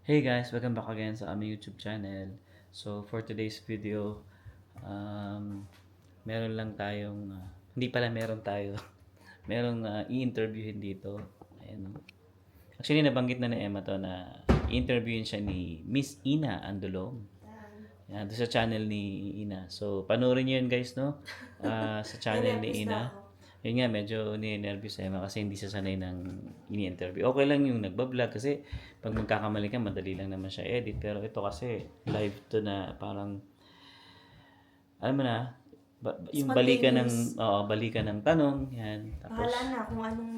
Hey guys, welcome back again sa aming YouTube channel. So for today's video, meron lang tayong, hindi pala meron tayo, merong i-interviewin dito. Ayan. Actually, nabanggit na ni Emma to na i-interviewin siya ni Miss Ina Andulong. Yan, doon sa channel ni Ina. So, panoorin niyo yun guys, no? Sa channel ni Ina. Yun nga, medyo ni-nervous si Emma kasi hindi siya sanay ng ini-interview. Okay lang yung nagbablog kasi pag magkakamali ka, madali lang naman siya edit. Pero ito kasi, live to na parang, alam mo na, yung balikan ng tanong, yan. Tapos, Bahala na kung anong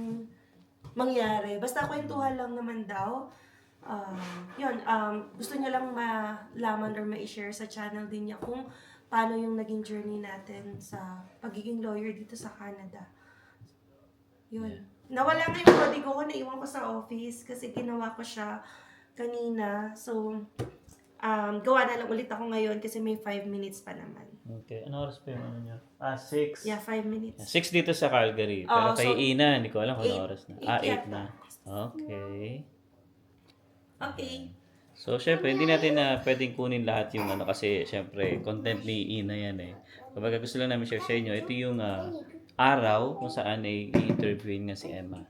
mangyari. Basta kwentuhan lang naman daw. Gusto niya lang malaman or ma-share sa channel din niya kung paano yung naging journey natin sa pagiging lawyer dito sa Canada. Yun. Yeah. Nawala nga yung kodigo ko, naiwan ko sa office kasi ginawa ko siya kanina. So, gawa na lang ulit ako ngayon kasi may 5 minutes pa naman. okay. Ano oras pa yung ano niya? 6. Yeah, 5 minutes. 6 dito sa Calgary. Pero kay Ina, hindi ko alam kung ano oras na. 8 na. Okay. Okay. So, syempre, hindi natin na pwedeng kunin lahat yung ano kasi syempre, content ni Ina yan eh. Kapag gusto lang namin share sa inyo, ito yung araw kung saan ay i-interviewin nga si Emma.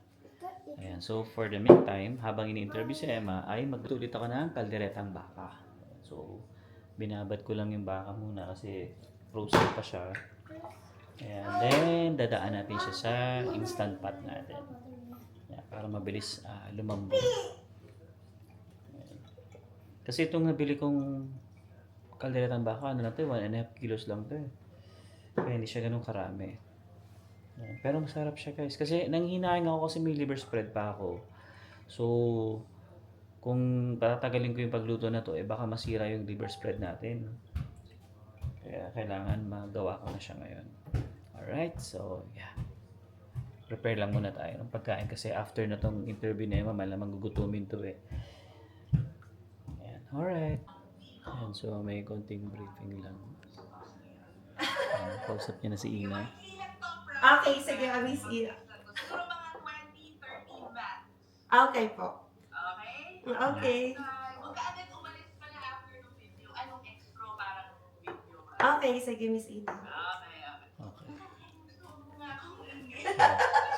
Ayan. So, for the meantime, habang ini-interview si Emma, ay magtulit ako ng kalderetang baka. So, binabad ko lang yung baka muna kasi frozen pa siya. Ayan. Then, dadaan natin siya sa instant pot natin. Ayan, para mabilis lumambot. Kasi itong nabili kong kalderetang baka, ano na ito, 1.5 kilos lang ito eh. Kaya hindi siya ganun karami. Pero masarap siya guys. Kasi nanghinahin ako kasi may liver spread pa ako. So, kung patatagalin ko yung pagluto na to, baka masira yung liver spread natin. Kaya kailangan magawa ko na siya ngayon. Alright, so yeah. Prepare lang muna tayo ng pagkain kasi after na tong interview na Emma, malamang gugutumin to eh. Alright. Ayan, so may konting briefing lang. Kausap niya na si Ina. Okay, sige, Miss Ina. Siguro mga 20-30 max. Okay po. Okay? Okay. Huwag ka agad umalis pala after ng video. Anong extra para ng video ka? Okay, sige, Miss Ina. Okay. Okay. Gusto mo nga akong ingay.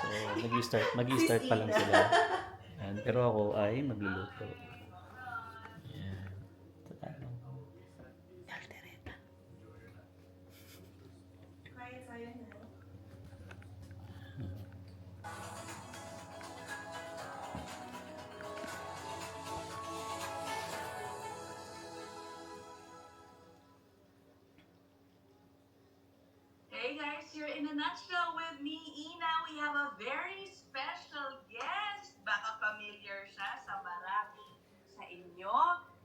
So, mag-i-start pa lang sila. Ayan, pero ako ay magluluto. Ayan. Kaldereta. Hey guys, you're in a nutshell with me, Ina. We have a very special guest. Baka familiar siya sa marami sa inyo.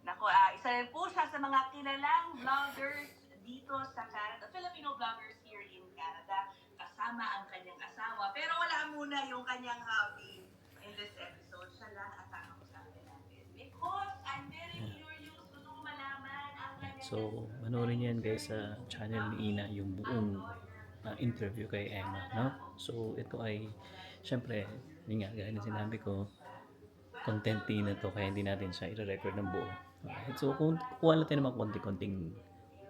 Naku, isa rin po siya sa mga kilalang vloggers dito sa Canada. Filipino vloggers here in Canada. Kasama ang kanyang asawa. Pero wala muna yung kanyang hobby in this episode. Siya lang at ang kausapin natin. Because I'm very curious. Gusto ko malaman ang kanyang... So, manoorin niyo yan guys sa channel ni Ina yung buong interview kay Emma, no? So, ito ay, syempre, yun nga, gaya na sinabi ko, content din na to, kaya hindi natin siya i-record ng buo. Alright? So, kuha natin naman konti-konting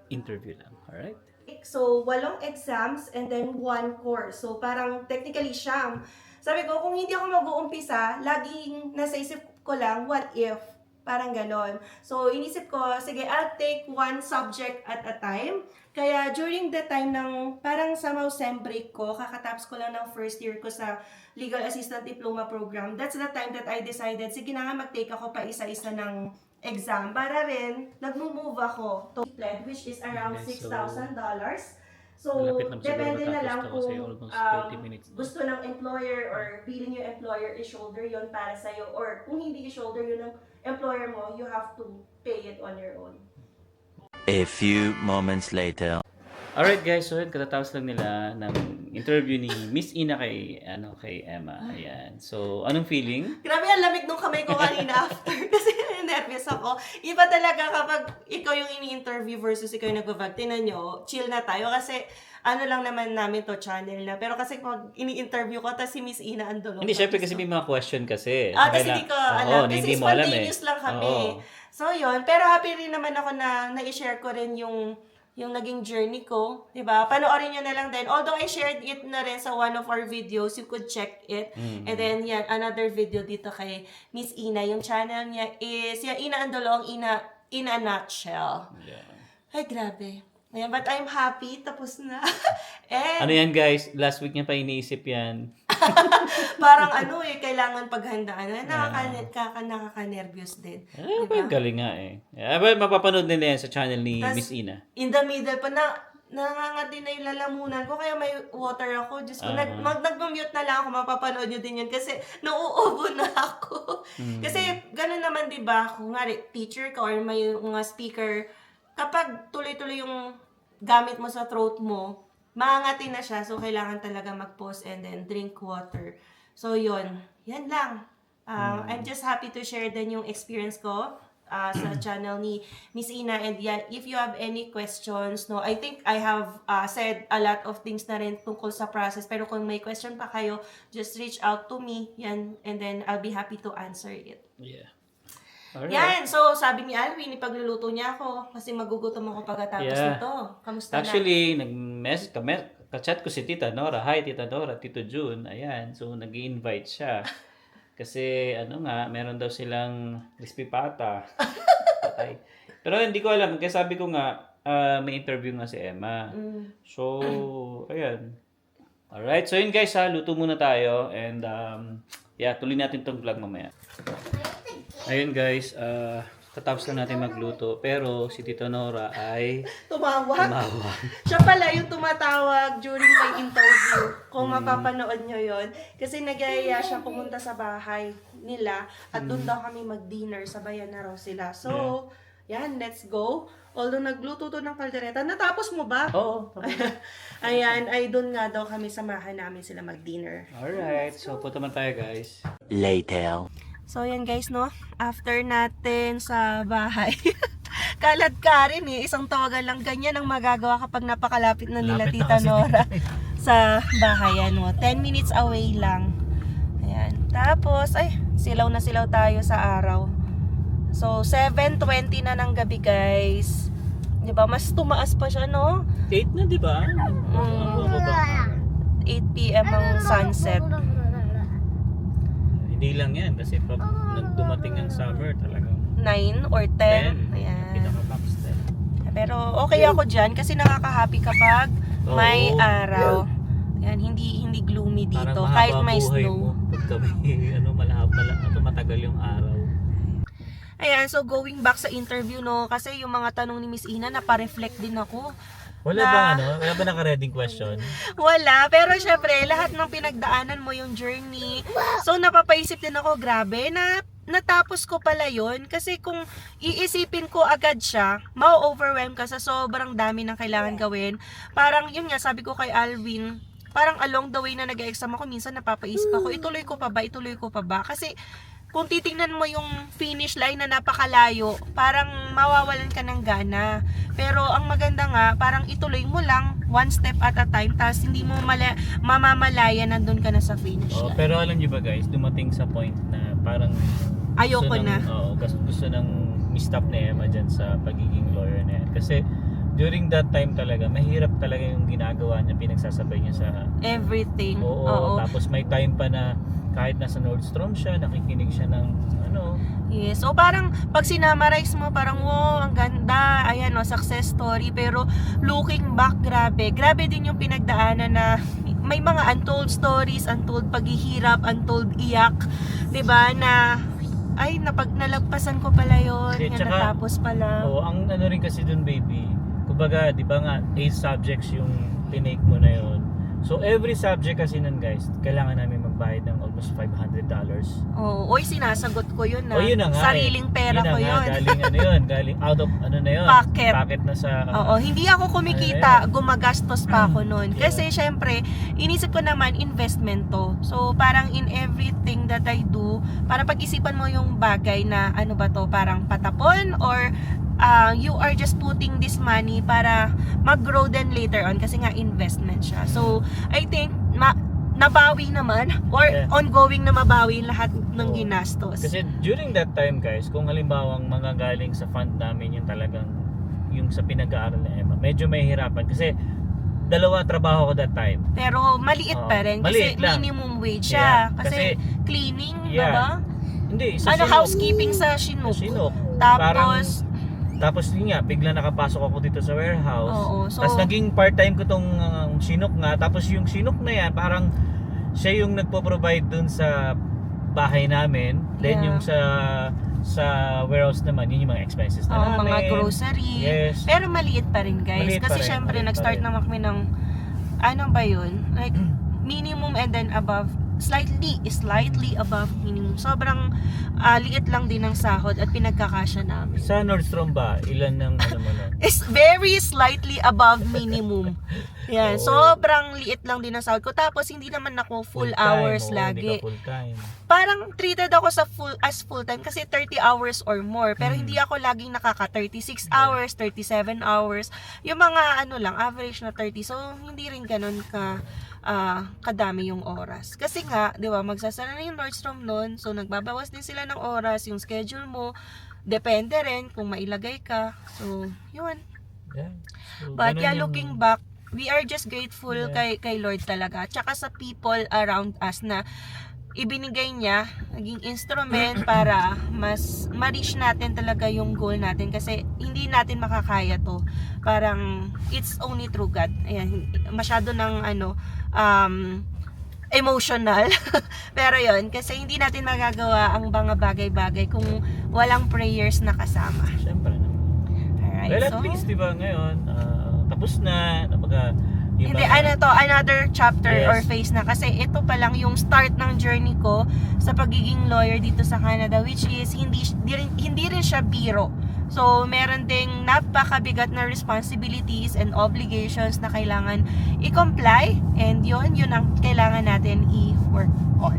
interview lang. Alright? So, 8 exams and then 1 course. So, parang technically siyam. Sabi ko, kung hindi ako mag-uumpisa, laging nasa isip ko lang, what if? Parang ganon. So, inisip ko, sige, I'll take one subject at a time. Kaya, during the time ng parang somehow sem break ko, kakatapos ko lang ng first year ko sa Legal Assistant Diploma Program, that's the time that I decided, sige na nga, mag-take ako pa isa-isa ng exam. Para rin, nag-move ako to PLED, which is around Okay, $6,000. So, malapit na siguro depende na matapos lang to kung kasi almost 30 minutes na. gusto ng employer or feeling yung employer i-shoulder yon para sa'yo. Or kung hindi i-shoulder yun ng employer mo, you have to pay it on your own. A few moments later. Alright guys, so yun, katatapos lang nila ng interview ni Miss Ina kay Emma. Ayan. So, anong feeling? Grabe, ang lamig nung kamay ko kanina after kasi nervous ako. Iba talaga kapag ikaw yung ini-interview versus ikaw yung nag-vlog. Tinan nyo, chill na tayo kasi ano lang naman namin to channel na. Pero kasi pag ini-interview ko, tapos si Miss Ina andun. Hindi, syempre kasi may mga question kasi. Kasi hindi ko alam. Kasi hindi mo alam eh. spontaneous lang kami. Oo. So, yun. Pero happy rin naman ako na na-share ko rin yung naging journey ko. Diba? Panoorin nyo na lang din. Although I shared it na rin sa one of our videos, you could check it. And then, yan, another video dito kay Miss Ina. Yung channel niya is, yan, Ina Andolong, Ina in a Nutshell. Yeah. Ay, grabe. Ayan, but I'm happy. Tapos na. And, Ano yan guys? Last week niya pa iniisip yan. parang kailangan paghandaan. Nakaka-nervous din. Galing nga eh. But mapapanood nila yan sa channel ni Tas, Miss Ina. In the middle pa nangangati na yung lalamunan ko, kaya may water ako. Diyos ko, nag-mute na lang ako, mapapanood nyo din yun kasi nauubo na ako. Kasi gano'n naman, di ba, kung nga teacher ka or may mga speaker, kapag tuloy-tuloy yung gamit mo sa throat mo, maangati na siya, so kailangan talaga mag-pause and then drink water. So yun, yan lang. I'm just happy to share din yung experience ko sa channel ni Miss Ina. And yan, if you have any questions, no, I think I have said a lot of things na rin tungkol sa process. Pero kung may question pa kayo, just reach out to me. Yan, and then I'll be happy to answer it. Yeah. Alright. Yan, so sabi ni Alvin, ipagluluto niya ako kasi magugutom ako pagkatapos Yeah. nito. Kamusta Actually, ka-chat ko si Tita Nora. Hi, Tita Nora, Tito June. Ayan, so nag-i-invite siya. Kasi, meron daw silang crispy pata. Patay. Pero hindi ko alam, kasi sabi ko nga, may interview nga si Emma. So, ayan. Alright, so yun guys luto muna tayo. And, tuloy natin tong vlog mamaya. Ayun guys, tatapos lang natin magluto. Pero si Tito Nora ay Tumawag. Siya pala yung tumatawag during my interview. Kung mapapanood nyo yon. Kasi nagyayaya siya pumunta sa bahay nila. At doon daw kami mag-dinner. Sabayan na raw sila. So, yan, let's go. Although nagluto to ng kaldereta. Natapos mo ba? Oo. Ayan, ay doon nga daw kami samahan namin sila mag-dinner. Alright, so punta man tayo guys. Later. So, yan guys, no? After natin sa bahay. Kalad ka rin eh. Isang tawagan lang ganyan ang magagawa kapag napakalapit na nila Lapit na Tita kasi Nora sa bahay. Ano, 10 minutes away lang. Ayan. Tapos, silaw na silaw tayo sa araw. So, 7:20 na ng gabi guys. Diba? Mas tumaas pa siya, no? 8 na, di ba? 8 p.m. ang sunset. Hindi lang yan kasi pag nagdumating ang summer talagang 9 or 10. Ayan. pinaka-max 10. Pero okay ako dyan kasi nakaka-happy kapag may araw. Yan, hindi gloomy dito. Parang Kahit mahaba may buhay snow. mo pagka may matagal yung araw. Ayan, so going back sa interview, no, kasi yung mga tanong ni Miss Ina, napareflect din ako. Wala ba naka-reading question? Wala, pero syempre, lahat ng pinagdaanan mo yung journey. So, napapaisip din ako, grabe, na natapos ko pala yun. Kasi kung iisipin ko agad siya, ma-overwhelm ka sa sobrang dami ng kailangan gawin. Parang, yun nga, sabi ko kay Alvin, parang along the way na nag-exam ako, minsan napapaisip ako, ituloy ko pa ba? Kasi, kung titingnan mo yung finish line na napakalayo, parang mawawalan ka ng gana. Pero ang maganda nga, parang ituloy mo lang one step at a time, tapos hindi mo mamamalaya nandun ka na sa finish line. Pero alam niyo ba guys, dumating sa point na parang Ayoko na. Gusto nang mi-stop ni Emma dyan sa pagiging lawyer na yan. Kasi during that time talaga, mahirap talaga yung ginagawa niya, pinagsasabay niya sa Everything. Oo. Tapos may time pa na kahit nasa Nordstrom siya, nakikinig siya ng Yes. So parang pag sinamarize mo, parang wow, ang ganda. Ayan, success story. Pero looking back, grabe din yung pinagdaanan na may mga untold stories, untold paghihirap, untold iyak. 'Di ba? Na nalagpasan ko pala yun. Natapos pala. Ang rin kasi dun baby, kumbaga, di ba nga, 8 subjects yung tinake mo na yun. So, every subject kasi nun guys, kailangan namin magbayad ng almost $500. Sinasagot ko yun na. Yun na nga Sariling pera ko yun. Galing out of, Pocket na sa... Hindi ako kumikita, gumagastos pa ako nun. Kasi, syempre, inisip ko naman, investment to. So, parang in everything that I do, para pag-isipan mo yung bagay na, parang patapon, or you are just putting this money para mag-grow then later on kasi nga investment siya. So, I think nabawi naman or Yeah. ongoing na mabawi lahat ng ginastos. Kasi during that time guys, kung halimbawa manggagaling sa fund namin yung talagang yung sa pinag-aaral ni Emma, medyo mahihirapan kasi dalawa trabaho ko that time. Pero maliit pa rin kasi maliit lang. minimum wage Yeah, siya. Kasi cleaning, Yeah. diba? Hindi, sa Ano, Sinop. housekeeping sa Chinook. Sinop. Tapos, Yun nga, bigla nakapasok ako dito sa warehouse. oo, so, Tapos naging part-time ko tong Sinok nga. Tapos yung Sinok na yan, parang siya yung nagpo-provide dun sa bahay namin. Then Yeah. yung sa warehouse naman, yun yung mga expenses na namin. mga grocery. Yes. Pero maliit pa rin, guys. Maliit pa Kasi rin, syempre, maliit pa nag-start rin. naman kami ng, ano ba yun? Like, minimum and then above. Slightly above minimum. Sobrang liit lang din ng sahod at pinagkakasya namin. Sa Nordstrom ba? Ilan ng ano mo nun? Is very slightly above minimum. Yan, Oo. sobrang liit lang din ng sahod ko. Tapos hindi naman ako full Full-time, hours oo, lagi. Hindi ka full time. Parang treated ako sa full time kasi 30 hours or more. Pero hindi ako laging nakaka 36 hours, 37 hours. Yung mga ano lang, average na 30. So hindi rin ganun kadami yung oras. Kasi nga, 'di ba, magsasara na yung Nordstrom noon. So nagbabawas din sila ng oras, yung schedule mo depende rin kung mailagay ka. So, yun. Yeah. So, But ganun yeah, yung- looking back, we are just grateful Yeah. kay Lord talaga. Tsaka sa people around us na ibinigay niya, naging instrument para mas ma-reach natin talaga yung goal natin. Kasi hindi natin makakaya to. Parang, it's only through God. Ayan, masyado ng emotional. Pero yon kasi hindi natin magagawa ang mga bagay-bagay kung walang prayers na kasama. Siyempre naman. Alright, Well, at so, least, di ba, ngayon, tapos na, nabaga, yung hindi, mga- another chapter Yes. or phase na. Kasi ito pa lang yung start ng journey ko sa pagiging lawyer dito sa Canada, which is hindi rin siya biro. So, meron ding napakabigat na responsibilities and obligations na kailangan i-comply. And yun ang kailangan natin i-work on.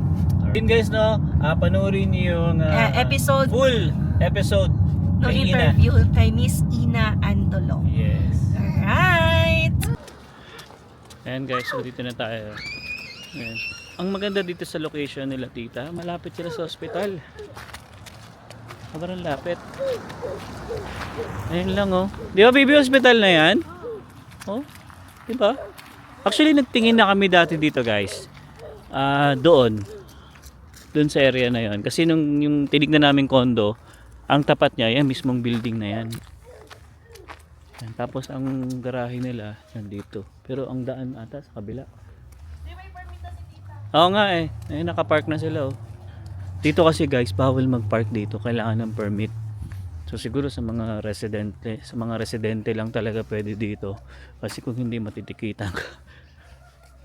Yun guys, no, panoorin niyo yung Episode full episode no kay Ina. interview kay Miss Ina Andolong. Yes. Alright! Ayan guys, so dito na tayo. Ayan. Ang maganda dito sa location nila tita, malapit sila sa ospital. Sobrang lapit. Ayun lang oh. Di ba baby hospital na yan? Oh, di ba? Actually nagtingin na kami dati dito guys. Doon sa area na yon. Kasi nung yung tinignan namin condo, ang tapat niya, yan mismong building na yan. Yan. Tapos ang garahe nila, nandito. Pero ang daan ata sa kabila. Oo nga eh. Ayun, nakapark na sila oh. Dito kasi guys, bawal mag-park dito. Kailangan ng permit. So siguro sa mga residente lang talaga pwede dito. Kasi kung hindi matitikitan ka.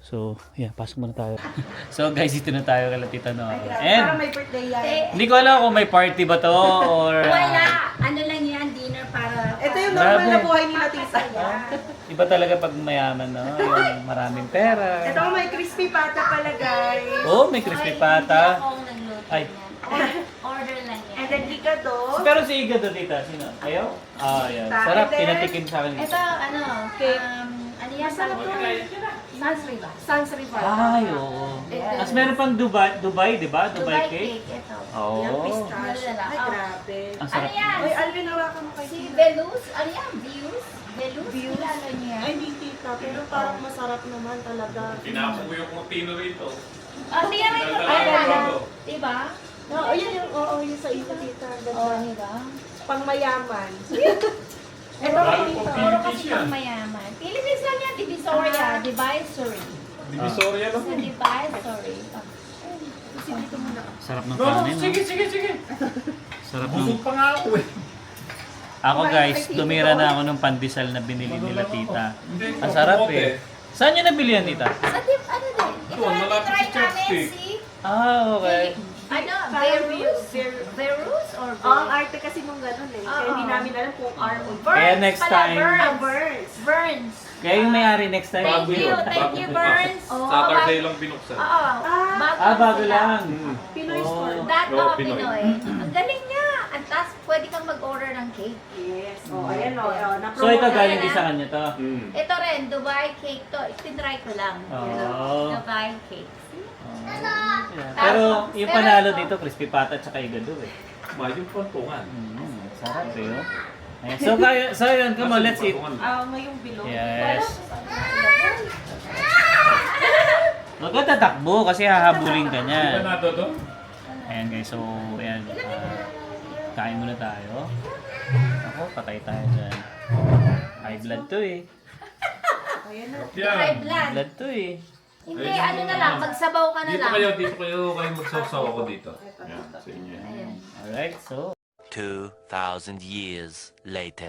So, yeah, pasok muna tayo. So guys, dito na tayo kala Tita Nora. Parang And may birthday yan. hindi ko alam kung may party ba to or Wala. Ano lang yan, dinner para... Ito yung normal Grabe. na buhay ni Tita. iba talaga pag mayaman, no? Yung maraming pera. Ito may crispy pata pala, guys. Oh, may crispy pata. Hindi ako ang nagluto Ay. niyan. Order lang yan. And then ligado. Pero si Iga doon dito, sino? Kayo? Yan. Sarap, pinatikim sa akin. Ito, ano, Cake. ano yan? Masarap to. Sans Riva. Sans River. Ay, oo. Tapos meron pang Dubai, di ba? Dubai cake. Ito. Oo. Yung pistachio. Malala. Ay, Oh. grabe. Ang Ano sarap. yan? Uy, Alvin, hawakan mo kay Si Tita. Velus. Ano yan? Views? Velus? Views? Kilala niya. Ay, hindi tita. Pero parang masarap naman talaga. Pinako ko yung kurtino rito. Tiyan rin ko Ay, kaya. bago. Diba? Oo, yun sa ito, tita. Oo, diba? Pang mayaman. Ito, Lalo puro pang kasi Philippines yan. pang mayaman. Philippines lang yan, Divisoria, Divisory. Divisoria lang. Sa Divisory. Sarap ng No, kanin. sige, sige, sige. Sarap ng... Busog pa nga ako eh. Ako guys, tumira na ako ng pandesal na binili nila tita. Hindi, Ang sarap kamote. eh. Saan nyo nabili yan tita? Sa ano din? Doon, malapit try sa chopstick. namin si... Okay. Ano? Parang Verus? Verus or Oh, ang arte kasi nung ganun eh. Kaya hindi namin alam kung R o Burns. Kaya next pala, time- Burns. Burns. Burns. Kaya yung may-ari next time. Thank you, yun. thank you, Bago Burns. bukas. Saturday lang binuksan. Oo. Bago sila. lang. Pinoy Oh. store. That Oo, Pinoy. Pinoy. Ang galing niya. At taas, pwede kang mag-order ng cake. Yes. Oh, ayan o. So ito galing din sa kanya to. Ito rin, Dubai cake to. Itinry ko lang. Oo. Dubai cake. Pero yung panalo dito, crispy pata at saka igado eh. Mayong pantungan. Sarap eh. Oh. Ayan. So yun, come on, let's eat. ngayong bilog. Yes. Huwag ka tatakbo kasi hahabulin ka Di ba niyan. nato to? Ayan guys, so ayan. Kain muna tayo. Ako, patay tayo dyan. High blood to eh. Yan. High blood. Blood to eh. Hindi, ano na lang, magsabaw ka na Dito lang. kayo magsawsaw ako dito. Yan, sa inyo. Alright, so 2,000 years later.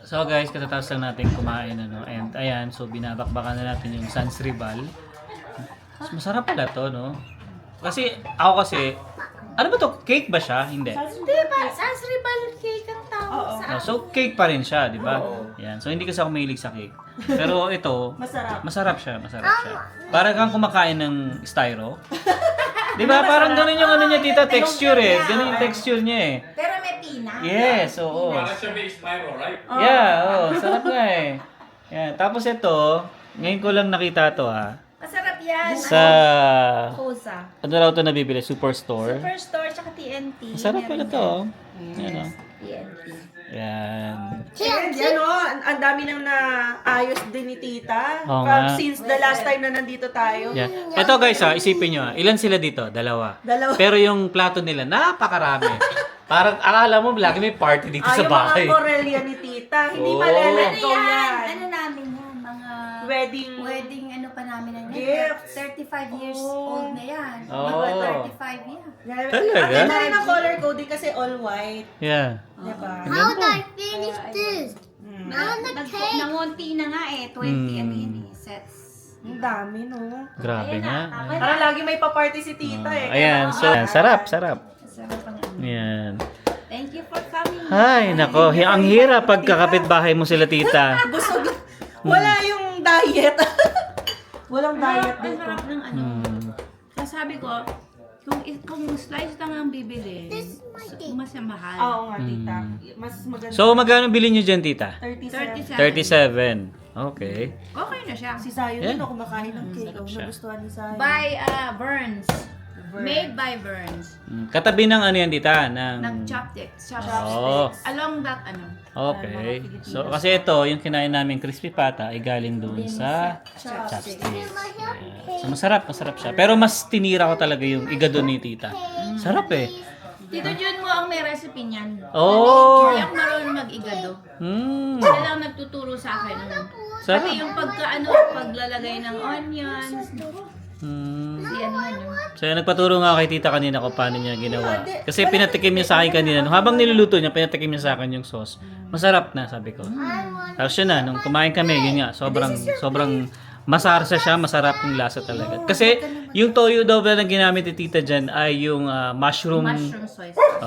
So guys, katatapos lang natin kumain ano. And ayan, so binabakbakan na natin yung Sans Rival. Masarap pala to, no? Kasi ako ano ba to? Cake ba siya? Hindi. Di ba? Sansribal cake ang tawag sa So cake pa rin siya, di ba? Yan. So hindi kasi ako mahilig sa cake. Pero ito, masarap siya. Para kang kumakain ng styro. Di ba? Parang ganun yung ano niya, tita, texture eh. Ganun yung texture niya eh. Pero may pina. Yes, oo. Para siya may spiral, right? Yeah, oo. Sarap nga eh. Yan. Tapos ito, ngayon ko lang nakita to ha. Masarap yan. Sa, Kosa. ano raw ito nabibili? Superstore. Superstore tsaka TNT. Masarap pala to. Yan o. TNT. Yan. And yan o, ang dami nang naayos din ni Tita. Oo nga. Since the last time na nandito tayo. Yan. Ito guys ha, isipin nyo ha. Ilan sila dito? Dalawa. Dalawa. Pero yung plato nila, napakarami. Parang akala mo lagi may party dito sa bahay. Yung mga Corellia ni Tita. Hindi Oo. malala Ano ko yan? yan. Ano namin yan? Mga Wedding. ano pa namin na yan? Gifts. 35 years Oh. old na yan. Oh. Mga 35 yan. Talaga? Ang ganda rin ang color coding kasi all white. Yeah. Diba? How would I finish this? Nangunti na nga eh. 20 ano yun eh. Sets. Ang dami, no? Grabe nga. Parang lagi may pa-party si Tita eh. Ayan, so sarap. Sarap ang ano. Yan. Thank you for coming. Ay, nako. Ang hirap pagkakapit bahay mo sila, tita. Busog. Wala yung diet. Walang diet Ang dito. sarap ng ano. Kaya sabi ko, kung slice lang ang bibili, mas mahal. Oo nga, Tita. Mas maganda. So, magkano bilhin nyo dyan, tita? 37. 37. Okay. Okay na siya. Si Sayo Yeah. din ako kumakain ng cake. Sarap siya. Nagustuhan ni Sayo. By Burns. Made by Burns. Katabi ng ano yan, tita? Ng Chopsticks. Oh. Along that ano. Okay. So, kasi ito, yung kinain namin crispy pata ay galing doon sa chopsticks. Yeah. So, masarap siya. Pero mas tinira ko talaga yung igado ni tita. Sarap eh. Tito Jun mo ang may recipe niyan. Oh! Hindi ako marunong mag-igado. Siya lang nagtuturo sa akin. Sarap. Pati yung paglalagay ng onions. Si ano man yun. So, nagpaturo nga kay tita kanina kung paano niya ginawa. Kasi pinatikim niya sa akin kanina. Habang niluluto niya, pinatikim niya sa akin yung sauce. Masarap na, sabi ko. Tapos yun na, nung kumain kami, yun nga, sobrang masarsa siya, masarap yung lasa talaga. Kasi yung toyo daw na ginamit ni tita dyan ay yung mushroom Mushroom soy sauce.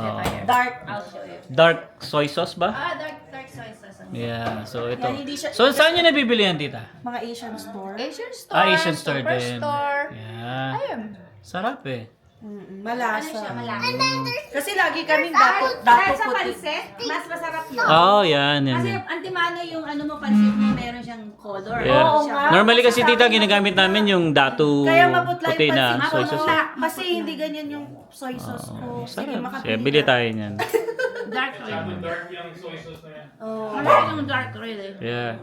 Dark. I'll show you. dark soy sauce ba? Dark soy sauce. Yeah, so ito. Yan, hindi siya- So, saan niyo nabibili yan, tita? Mga Asian store. Asian store. Asian store din. Superstore. Yeah. Ayun. Sarap eh. Malasa. Malaki. Kasi lagi kaming Dahil dapo sa puti. pansit, mas masarap yun. Oh, yan. Kasi antimano yung ano mo pansit mo, meron siyang color. Yeah. Oo nga. Normally kasi tita, ginagamit namin yung datu Kaya maputla puti yung na pansit. soy sauce. Maputla. Kasi hindi ganyan yung soy sauce ko. Sige, Sarap. makapili Kaya bili ka. tayo niyan. Dark red. Dark yung soy sauce na yan. Malaki yung dark red eh. Yeah.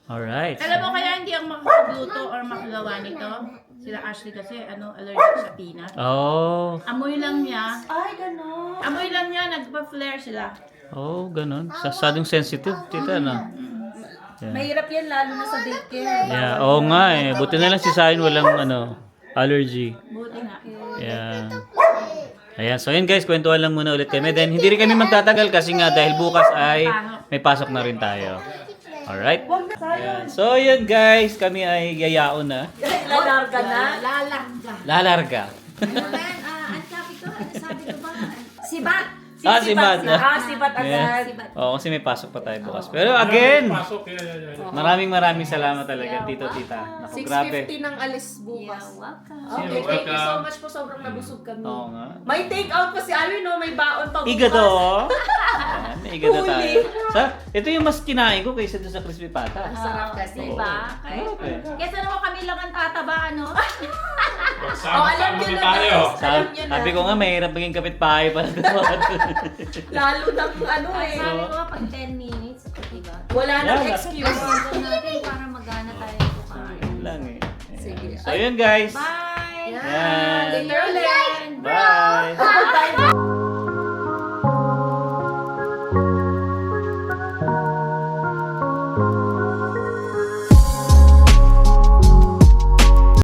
Alright. Alam mo kaya hindi ako makakagluto or makagawa nito? Sila Ashley kasi allergic sa peanut. Oh. Amoy lang niya. Ay, gano'n. Amoy lang niya, nagpa-flare sila. Oh, ganun. Sasadong sensitive, tita, no? Yeah. Mahirap yan lalo na sa daycare. Yeah, oo nga eh. Buti na lang si Sayon walang allergy. Buti nga. Yeah. Ayan, so yun guys, kwentuhan lang muna ulit kami. Then, hindi rin kami magtatagal kasi nga dahil bukas ay may pasok na rin tayo. Alright? Ayan. So yun guys, kami ay yayaon na. Lalarga na. Lalangga. Lalarga. Ang sabi ko, ba? Sibat. Si Matt. Sibat Yeah. agad. Oo, kasi may pasok pa tayo bukas. Pero again, Pasok, yan. maraming salamat talaga, tito, tita. Naku, grabe. 6:50 ng alis bukas. Welcome. Okay, thank you so much po. Sobrang nabusog kami. Oo nga. May take out pa si Alvin, no? May baon pa bukas. Iga to. Ayan, may ganda tayo. Ito yung mas kinain ko kaysa doon sa crispy pata. Sarap kasi. Diba? Sarap eh. Kesa naman kami lang ang tataba, ano? Sama-sama nyo na na, tayo. guys. Alam nyo na. Sabi ko nga, mahirap maging kapitbahay para doon. Lalo ng ano Ay, eh. sabi ko, pag 10 minutes, diba? Wala nang Wala. excuse. Ito natin para magana tayo kumain. Yun lang eh. Sige. So yun guys. Bye! Yan. Later ulit. Bye. Bye.